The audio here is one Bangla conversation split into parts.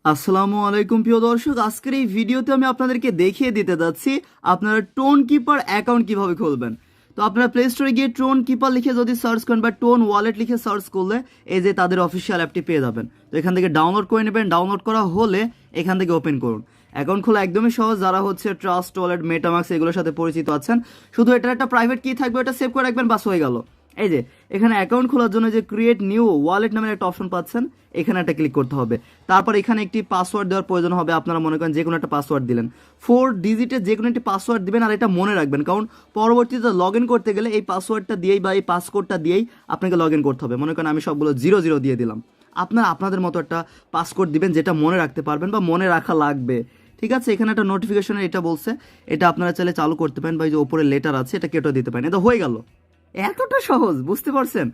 আসসালামু আলাইকুম প্রিয় দর্শক, আজকের এই ভিডিওতে আমি আপনাদেরকে দেখিয়ে দিতে যাচ্ছি আপনারা টোন কিপার অ্যাকাউন্ট কিভাবে খুলবেন। তো আপনারা প্লে স্টোরে গিয়ে টোন কিপার লিখে যদি সার্চ করেন বা টোন ওয়ালেট লিখে সার্চ করলে এই যে তাদের অফিসিয়াল অ্যাপটি পেয়ে যাবেন। তো এখান থেকে ডাউনলোড করে নেবেন, ডাউনলোড করা হলে এখান থেকে ওপেন করুন। অ্যাকাউন্ট খোলা একদমই সহজ। যারা হচ্ছে ট্রাস্ট ওয়ালেট, মেটামাক্স এগুলোর সাথে পরিচিত আছেন, শুধু এটার একটা প্রাইভেট কি থাকবে, এটা সেভ করে রাখবেন, বাস হয়ে গেল। এই যে এখানে অ্যাকাউন্ট খোলার জন্য যে ক্রিয়েট নিউ ওয়ালেট নামের একটা অপশন পাচ্ছেন, এখানে একটা ক্লিক করতে হবে। তারপর এখানে একটি পাসওয়ার্ড দেওয়ার প্রয়োজন হবে। আপনারা মনে করেন যে কোনো একটা পাসওয়ার্ড দিলেন, 4 ডিজিটের যে কোনো একটি পাসওয়ার্ড দিবেন, আর এটা মনে রাখবেন, কারণ পরবর্তীতে লগ ইন করতে গেলে এই পাসওয়ার্ডটা দিয়েই বা এই পাসকোডটা দিয়েই আপনাকে লগ ইন করতে হবে। মনে করেন আমি সবগুলো 00 দিয়ে দিলাম, আপনারা আপনাদের মতো একটা পাসকোড দিবেন যেটা মনে রাখতে পারবেন বা মনে রাখা লাগবে। ঠিক আছে, এখানে একটা নোটিফিকেশনের এটা বলছে, এটা আপনারা চাইলে চালু করতে পারেন বা এই যে ওপরে লেটার আছে এটা কেটে দিতে পারেন। এটা হয়ে গেল। এতটা সহজ, বুঝতে পারছেন?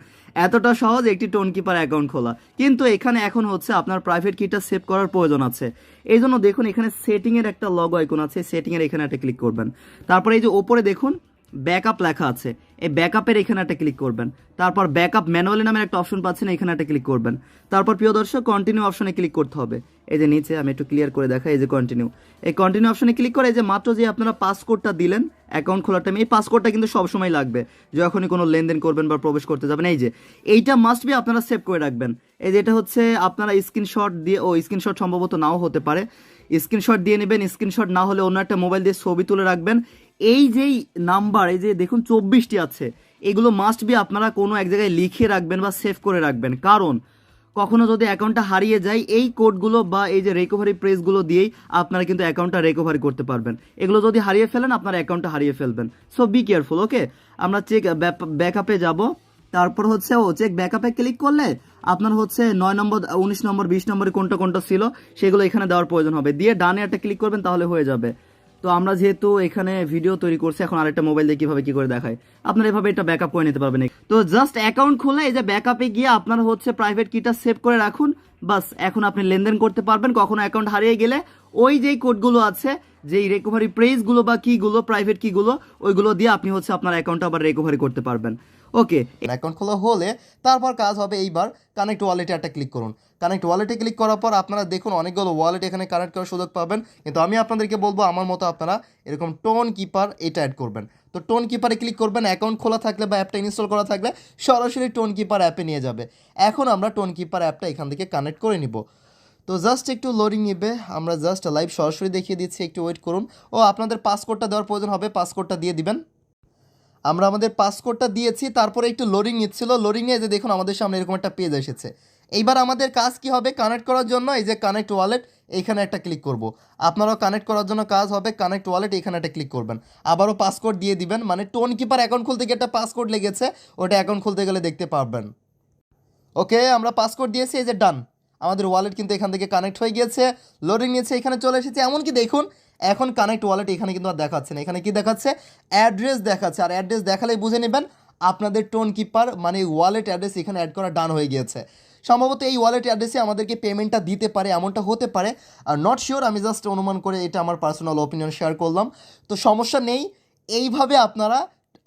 এতটা সহজ একটি টোন কিপার অ্যাকাউন্ট খোলা। কিন্তু এখানে এখন হচ্ছে আপনার প্রাইভেট কিটা সেভ করার প্রয়োজন আছে। এই জন্য দেখুন এখানে সেটিং এর একটা লগো আইকন আছে, সেটিং এর এখানে একটা ক্লিক করবেন। তারপরে এই যে ওপরে দেখুন ব্যাকআপ লেখা আছে, এই ব্যাকআপের এখানে একটা ক্লিক করবেন। তারপর ব্যাকআপ ম্যানুয়ালি নামের একটা অপশন পাচ্ছেন, এখানে একটা ক্লিক করবেন। তারপর প্রিয় দর্শক কন্টিনিউ অপশনে ক্লিক করতে হবে। এই যে নিচে আমি একটু ক্লিয়ার করে দেখাই, এই যে কন্টিনিউ, এই কন্টিনিউ অপশনে ক্লিক করে এই যে মাত্র যে আপনারা পাসকোডটা দিলেন অ্যাকাউন্ট খোলার টাইমে, এই পাসকোডটা কিন্তু সবসময় লাগবে যখনই কোনো লেনদেন করবেন বা প্রবেশ করতে যাবেন। এই যে এইটা মাস্ট বি আপনারা সেভ করে রাখবেন। এই যে এটা হচ্ছে আপনারা স্ক্রিনশট দিয়ে, স্ক্রিনশট সম্ভবত নাও হতে পারে, স্ক্রিনশট দিয়ে নেবেন। স্ক্রিনশট না হলে অন্য একটা মোবাইল দিয়ে ছবি তুলে রাখবেন। এই যেই নাম্বার, এই যে দেখুন 24টি আছে, এগুলো মাস্ট বি আপনারা কোনো এক জায়গায় লিখে রাখবেন বা সেভ করে রাখবেন। কারণ কখনো যদি অ্যাকাউন্টটা হারিয়ে যায়, এই কোডগুলো বা এই যে রিকভারি প্রেসগুলো দিয়েই আপনারা কিন্তু অ্যাকাউন্টটা রিকভারি করতে পারবেন। এগুলো যদি হারিয়ে ফেলেন আপনার অ্যাকাউন্টটা হারিয়ে ফেলবেন। So be careful. ওকে, আমরা চেক ব্যাকআপে যাব। তারপর হচ্ছে চেক ব্যাকআপে ক্লিক করলে আপনার হচ্ছে 9 নম্বর, 19 নম্বর, 20 নম্বরে কোনটা কোনটা ছিল সেগুলো এখানে দেওয়ার প্রয়োজন হবে। দিয়ে ডানে একটা ক্লিক করবেন, তাহলে হয়ে যাবে। তো আমরা যেহেতু এখানে ভিডিও তৈরি করছি, এখন আরেকটা মোবাইল দিয়ে কিভাবে কি করে দেখায়, আপনারা এভাবে এটা ব্যাকআপ করে নিতে পারবেন। তো জাস্ট অ্যাকাউন্ট খুলে এই যে ব্যাকআপে গিয়ে আপনারা হচ্ছে প্রাইভেট কিটা সেভ করে রাখুন, বাস এখন আপনি লেনদেন করতে পারবেন। কখনো অ্যাকাউন্ট হারিয়ে গেলে ওই যেই কোডগুলো আছে, যেই রিকভারি প্রেসগুলো বা কিগুলো, প্রাইভেট কিগুলো, ওইগুলো দিয়ে আপনি হচ্ছে আপনার অ্যাকাউন্টটা আবার রিকভারি করতে পারবেন। ওকে, অ্যাকাউন্ট খোলা হলে তারপর কাজ হবে এইবার কানেক্ট ওয়ালেটে একটা ক্লিক করুন। কানেক্ট ওয়ালেটে ক্লিক করার পর আপনারা দেখুন অনেকগুলো ওয়ালেট এখানে কানেক্ট করার সুযোগ পাবেন, কিন্তু আমি আপনাদেরকে বলবো আমার মতো আপনারা এরকম টোন কিপার এটা অ্যাড করবেন। তো টোন কিপারে ক্লিক করবেন, অ্যাকাউন্ট খোলা থাকলে বা অ্যাপটা ইনস্টল করা থাকলে সরাসরি টোন কিপার অ্যাপে নিয়ে যাবে। এখন আমরা টোন কিপার অ্যাপটা এখান থেকে কানেক্ট করে নিব। তো জাস্ট একটু লোডিং নেবে, আমরা জাস্ট লাইভ সরাসরি দেখিয়ে দিচ্ছি, একটু ওয়েট করুন। ও আপনাদের পাসকোডটা দেওয়ার প্রয়োজন হবে, পাসকোডটা দিয়ে দিবেন। আমরা আমাদের পাসকোডটা দিয়েছি, তারপরে একটু লোডিং নিচ্ছিল। লোডিং নিয়ে যে দেখুন আমাদের সামনে এরকম একটা পেজ এসেছে। এইবার আমাদের কাজ কি হবে, কানেক্ট করার জন্য এই যে কানেক্ট ওয়ালেট এইখানে একটা ক্লিক করব। আপনারাও কানেক্ট করার জন্য কাজ হবে কানেক্ট ওয়ালেট এখানে একটা ক্লিক করবেন, আবারও পাসকোড দিয়ে দিবেন। মানে টোন কিপার অ্যাকাউন্ট খুলতে গিয়ে একটা পাসকোড লেগেছে, ওটা অ্যাকাউন্ট খুলতে গেলে দেখতে পারবেন। ওকে, আমরা পাসকোড দিয়েছি, এই যে ডান। আমাদের ওয়ালেট কিন্তু এখান থেকে কানেক্ট হয়ে গিয়েছে, লোডিং নিয়েছে, এখানে চলে এসেছে। এমনকি দেখুন এখন কানেক্ট ওয়ালেট এখানে কিন্তু আর দেখাচ্ছে না, এখানে কি দেখাচ্ছে, অ্যাড্রেস দেখাচ্ছে। আর অ্যাড্রেস দেখালেই বুঝে নেবেন আপনাদের টোন কিপার মানে ওয়ালেট অ্যাড্রেস এখানে অ্যাড করা ডান হয়ে গিয়েছে। সম্ভবত এই ওয়ালেট অ্যাড্রেসে আমাদেরকে পেমেন্টটা দিতে পারে, এমনটা হতে পারে। আর নট শিওর, আমি জাস্ট অনুমান করে এটা আমার পার্সোনাল ওপিনিয়ন শেয়ার করলাম। তো সমস্যা নেই, এইভাবে আপনারা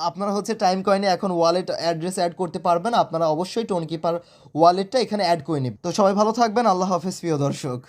আপনারা হচ্ছে টাইম কয়েনে এখন ওয়ালেট অ্যাড্রেস অ্যাড করতে পারবেন। আপনারা অবশ্যই টোন কিপার ওয়ালেটটা এখানে অ্যাড করে নিন। তো সবাই ভালো থাকবেন, আল্লাহ হাফেজ প্রিয় দর্শক।